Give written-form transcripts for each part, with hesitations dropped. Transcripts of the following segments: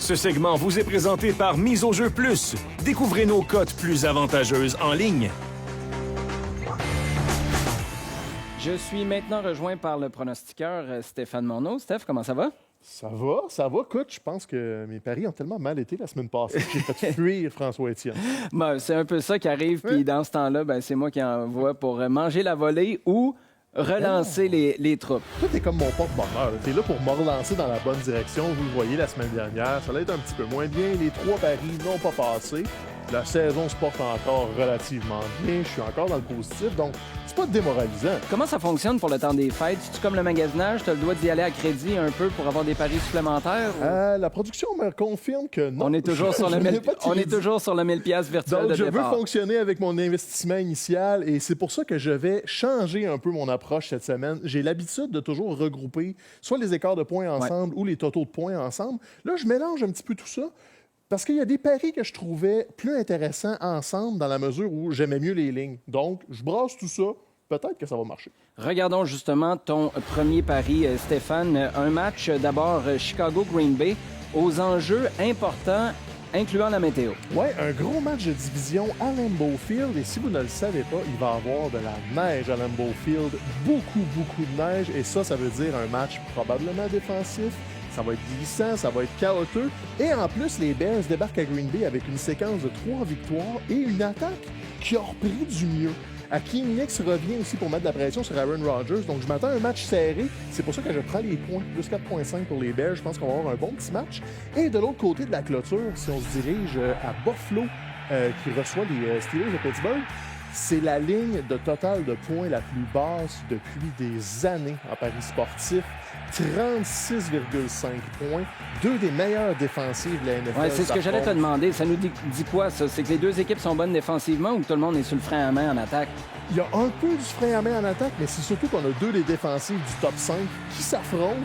Ce segment vous est présenté par Mise au jeu plus. Découvrez nos cotes plus avantageuses en ligne. Je suis maintenant rejoint par le pronostiqueur Stéphane Monod. Steph, comment ça va? Ça va. Écoute, je pense que mes paris ont tellement mal été la semaine passée que j'ai fait fuir François Étienne. Ben, c'est un peu ça qui arrive, puis dans ce temps-là, ben, c'est moi qui envoie pour manger la volée ou relancer les troupes. Toi, t'es comme mon porte-bonheur. T'es là pour me relancer dans la bonne direction. Vous le voyez la semaine dernière, ça allait être un petit peu moins bien. Les 3 paris n'ont pas passé. La saison se porte encore relativement bien. Je suis encore dans le positif, donc c'est pas démoralisant. Comment ça fonctionne pour le temps des fêtes? C'est-tu comme le magasinage? Tu as le droit d'y aller à crédit un peu pour avoir des paris supplémentaires? Ou... La production me confirme que non. On est toujours sur le 1000 piastres virtuel donc, de je départ. veux fonctionner avec mon investissement initial et c'est pour ça que je vais changer un peu mon approche cette semaine. J'ai l'habitude de toujours regrouper soit les écarts de points ensemble ou les totaux de points ensemble. Là, je mélange un petit peu tout ça. Parce qu'il y a des paris que je trouvais plus intéressants ensemble dans la mesure où j'aimais mieux les lignes. Donc, je brasse tout ça. Peut-être que ça va marcher. Regardons justement ton premier pari, Stéphane. Un match d'abord Chicago-Green Bay aux enjeux importants, incluant la météo. Oui, un gros match de division à Lambeau Field. Et si vous ne le savez pas, il va y avoir de la neige à Lambeau Field. Beaucoup de neige. Et ça veut dire un match probablement défensif. Ça va être glissant, ça va être chaotique. Et en plus, les Bears débarquent à Green Bay avec une séquence de 3 victoires et une attaque qui a repris du mieux. Hakeem Nicks revient aussi pour mettre de la pression sur Aaron Rodgers. Donc, je m'attends à un match serré. C'est pour ça que je prends les points. Plus 4,5 pour les Bears. Je pense qu'on va avoir un bon petit match. Et de l'autre côté de la clôture, si on se dirige à Buffalo, qui reçoit les Steelers de Pittsburgh, c'est la ligne de total de points la plus basse depuis des années en paris sportif. 36,5 points. 2 des meilleures défensives de la NFL. Ouais, c'est ce que j'allais te demander. Ça nous dit quoi, ça? C'est que les deux équipes sont bonnes défensivement ou que tout le monde est sur le frein à main en attaque? Il y a un peu du frein à main en attaque, mais c'est surtout qu'on a 2 des défensives du top 5 qui s'affrontent,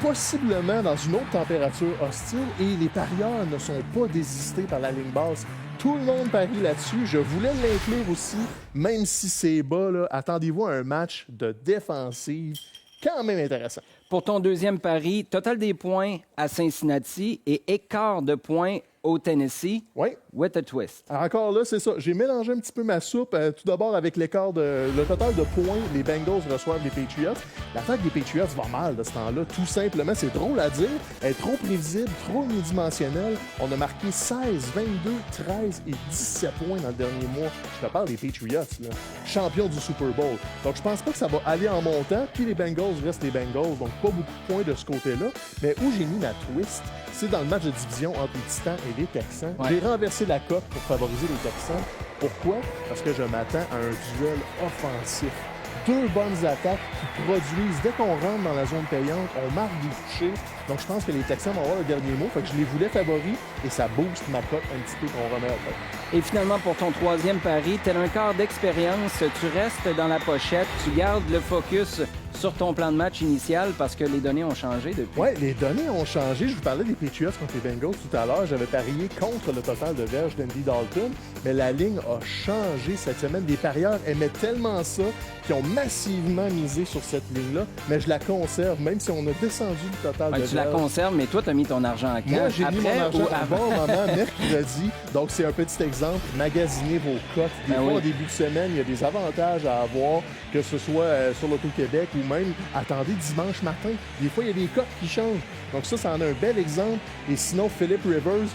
possiblement dans une autre température hostile, et les parieurs ne sont pas désistés par la ligne basse. Tout le monde parie là-dessus. Je voulais l'inclure aussi, même si c'est bas, là, attendez-vous à un match de défensive quand même intéressant. Pour ton deuxième pari, total des points à Cincinnati et écart de points au Tennessee. Oui. With a twist. Encore là, c'est ça. J'ai mélangé un petit peu ma soupe. Tout d'abord, avec le total de points, les Bengals reçoivent les Patriots. L'attaque des Patriots va mal de ce temps-là. Tout simplement, c'est drôle à dire. Elle est trop prévisible, trop unidimensionnelle. On a marqué 16, 22, 13 et 17 points dans le dernier mois. Je te parle des Patriots, là. Champions du Super Bowl. Donc, je pense pas que ça va aller en montant. Puis les Bengals restent les Bengals. Donc, pas beaucoup de points de ce côté-là. Mais où j'ai mis ma twist, c'est dans le match de division entre les Titans et les Texans. Ouais. J'ai renversé la cote pour favoriser les Texans. Pourquoi? Parce que je m'attends à un duel offensif. 2 bonnes attaques qui produisent, dès qu'on rentre dans la zone payante, on marque des touchés. Donc, je pense que les Texans vont avoir le dernier mot. Fait que je les voulais favoris et ça booste ma cote un petit peu qu'on remet à tête. Et finalement, pour ton troisième pari, tel un quart d'expérience, tu restes dans la pochette, tu gardes le focus sur ton plan de match initial parce que les données ont changé depuis. Oui, les données ont changé. Je vous parlais des Patriots contre les Bengals tout à l'heure. J'avais parié contre le total de verges d'Andy Dalton, mais la ligne a changé cette semaine. Des parieurs aimaient tellement ça qu'ils ont massivement misé sur cette ligne-là, mais je la conserve, même si on a descendu le total de verges. Tu la conserves, mais toi, tu as mis ton argent à quand? Moi, j'ai mis mon argent avant, mercredi. Donc, c'est un petit exemple. Magasinez vos cotes. Des fois, au début de semaine, il y a des avantages à avoir, que ce soit sur l'Auto-Québec ou même attendez dimanche matin. Des fois, il y a des cotes qui changent. Donc ça en a un bel exemple. Et sinon, Philip Rivers,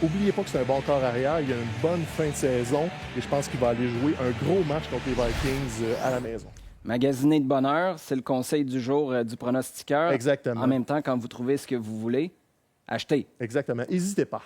n'oubliez pas que c'est un bon corps arrière. Il a une bonne fin de saison. Et je pense qu'il va aller jouer un gros match contre les Vikings à la maison. Magasiner de bonheur, c'est le conseil du jour du pronostiqueur. Exactement. En même temps, quand vous trouvez ce que vous voulez, achetez. Exactement. N'hésitez pas.